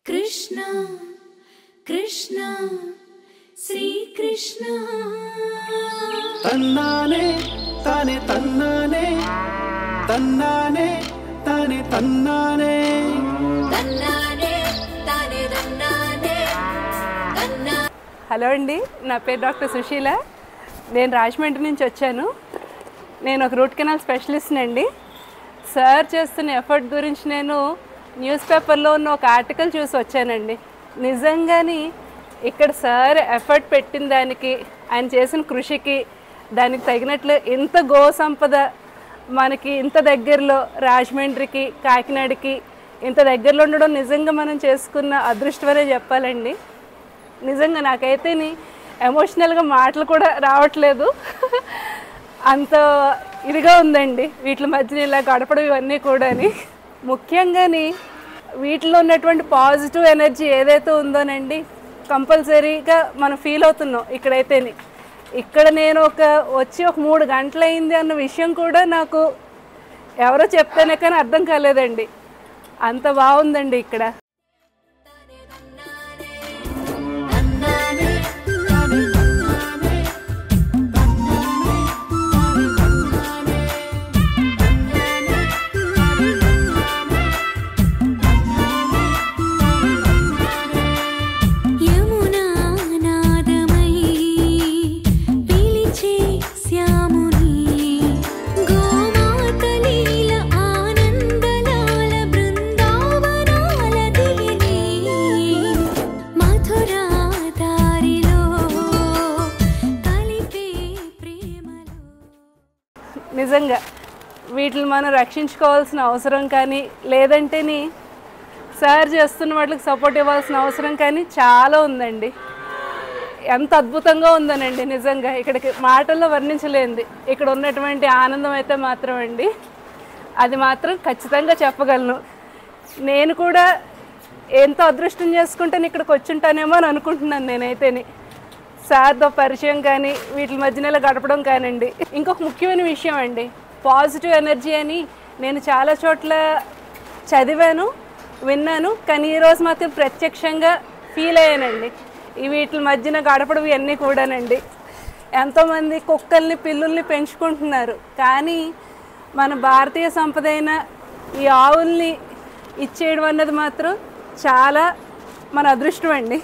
కృష్ణ కృష్ణ శ్రీ కృష్ణ తన్నానే తానే తన్నానే తన్నానే తానే తన్నానే తన్నానే తానే తన్నానే తన్నా. హలో అండి, నా పేరు డాక్టర్ సుశీల. నేను రాజమండ్రి నుంచి వచ్చాను. నేను ఒక రూట్ కెనాల్ స్పెషలిస్ట్ని అండి. సార్ చేస్తున్న ఎఫర్ట్ గురించి నేను న్యూస్ పేపర్లో ఉన్న ఒక ఆర్టికల్ చూసి వచ్చానండి. నిజంగాని ఇక్కడ సార్ ఎఫర్ట్ పెట్టిన దానికి, ఆయన చేసిన కృషికి దానికి తగినట్లు ఇంత గో సంపద మనకి ఇంత దగ్గరలో రాజమండ్రికి, కాకినాడకి ఇంత దగ్గరలో ఉండడం నిజంగా మనం చేసుకున్న అదృష్టమనే చెప్పాలండి. నిజంగా నాకైతే ఎమోషనల్గా మాటలు కూడా రావట్లేదు. అంత ఇదిగా ఉందండి వీటి మధ్యన ఇలా గడపడం ఇవన్నీ కూడా. ముఖ్యంగాని వీటిలో ఉన్నటువంటి పాజిటివ్ ఎనర్జీ ఏదైతే ఉందోనండి, కంపల్సరీగా మనం ఫీల్ అవుతున్నాం ఇక్కడైతేని. ఇక్కడ నేను వచ్చి ఒక 3 గంటలైంది అన్న విషయం కూడా నాకు ఎవరో చెప్తేనే కానీ అర్థం కాలేదండి. అంత బాగుందండి ఇక్కడ. నిజంగా వీటిని మనం రక్షించుకోవాల్సిన అవసరం కానీ, లేదంటే సార్ చేస్తున్న వాటికి సపోర్ట్ ఇవ్వాల్సిన అవసరం కానీ చాలా ఉందండి. ఎంత అద్భుతంగా ఉందనండి నిజంగా. ఇక్కడికి మాటల్లో వర్ణించలేంది ఇక్కడ ఉన్నటువంటి ఆనందం అయితే మాత్రం అండి, అది మాత్రం ఖచ్చితంగా చెప్పగలను. నేను కూడా ఎంతో అదృష్టం చేసుకుంటే ఇక్కడికి వచ్చుంటానేమో అని అనుకుంటున్నాను నేనైతేని. సార్తో పరిచయం కానీ, వీటి మధ్యలో గడపడం కానివ్వండి. ఇంకొక ముఖ్యమైన విషయం అండి, పాజిటివ్ ఎనర్జీ అని నేను చాలా చోట్ల చదివాను, విన్నాను, కానీ ఈరోజు మాత్రం ప్రత్యక్షంగా ఫీల్ అయ్యానండి. ఈ వీటి మధ్యన గడపడం ఇవన్నీ కూడానండి. ఎంతోమంది కుక్కల్ని, పిల్లుల్ని పెంచుకుంటున్నారు, కానీ మన భారతీయ సంపద అయిన ఈ ఆవుల్ని ఇచ్చేయడం అన్నది మాత్రం చాలా మన అదృష్టం అండి.